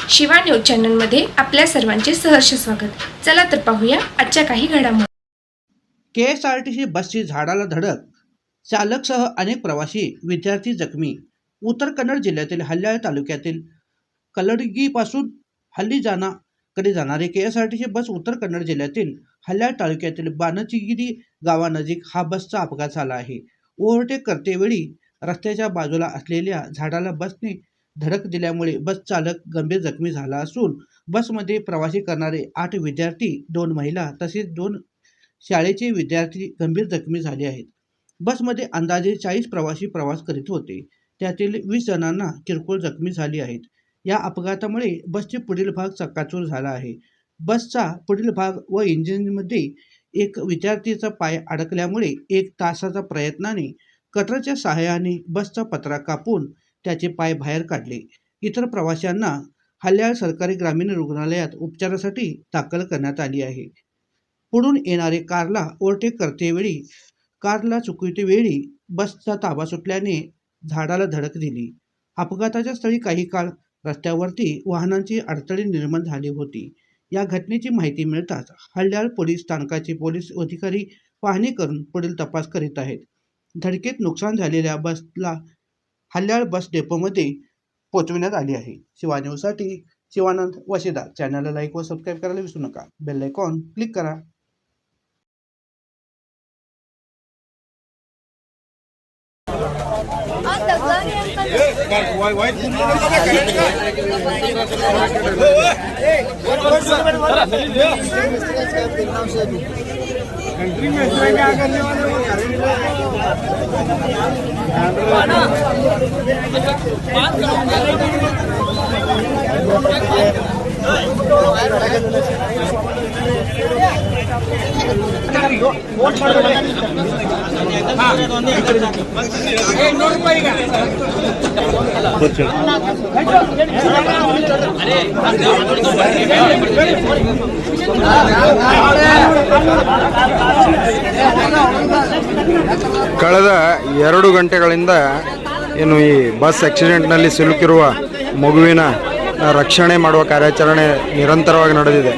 Shiva news चॅनलमध्ये आपल्या सर्वांचे सहर्ष स्वागत। चला तर पाहूया आजच्या काही घडामोडी। KSRTC बसची झाडाला धडक, चालकसह अनेक प्रवासी विद्यार्थी जखमी। उत्तर कन्नड जिल्ह्यातील हल्याळ तालुक्यातील कलडगीपासून हल्लीजानाकडे जाणारी KSRTC बस उत्तर कन्नड जिल्ह्यातील हल्याळ तालुक्यातील बानचिगिरी गावानजीक हा बसचा अपघात झाला आहे। ओव्हरटेक करतेवेळी रस्त्याच्या बाजूला असलेल्या झाडाला बसने धडक दिल्यामुळे बस चालक गंभीर जखमी झाला असून बसमध्ये प्रवासी करणारे 8 विद्यार्थी, 2 महिला तसेच 2 शाळेचे विद्यार्थी गंभीर जखमी झाले आहेत। बसमध्ये अंदाजे 40 प्रवासी प्रवास करीत होते, त्यातील 20 जणांना किरकोळ जखमी झाली आहेत। या अपघातामुळे बसचे पुढील भाग चक्काचूर झाला आहे। बसचा पुढील भाग व इंजिनमध्ये एक विद्यार्थीचा पाय अडकल्यामुळे 1 तासाच्या प्रयत्नाने कटरच्या सहाय्याने बसचा पत्रा कापून त्याचे पाय बाहेर काढले। इतर प्रवाशांना हल्याळ सरकारी ग्रामीण रुग्णालयात उपचारासाठी दाखल करण्यात आली आहे। पुढून येणारे कारला ओव्हरटेक करतेवेळी कारला चुकवतेवेळी बसचा ताबा सुटल्याने झाडाला धडक दिली। अपघाताच्या स्थळी काही काळ रस्त्यावरती वाहनांची अडथळे निर्माण झाली होती। या घटनेची माहिती मिळताच हल्याळ पोलीस स्थानकाचे पोलीस अधिकारी पाहणी करून पुढील तपास करीत आहेत। धडकेत नुकसान झालेल्या बसला हल्याळ बस डेपोमध्ये पोहोचविण्यात आली आहे। शिवा न्यूजसाठी शिवानंद वशिदा। चॅनलला लाईक व सबस्क्राईब करायला विसरू नका। बेल आयकॉन क्लिक करा। ಕಳೆದ 2 ಗಂಟೆಗಳಿಂದ ಏನು ಈ ಬಸ್ ಆಕ್ಸಿಡೆಂಟ್ನಲ್ಲಿ ಸಿಲುಕಿರುವ ಮಗುವಿನ ರಕ್ಷಣೆ ಮಾಡುವ ಕಾರ್ಯಾಚರಣೆ ನಿರಂತರವಾಗಿ ನಡೆದಿದೆ।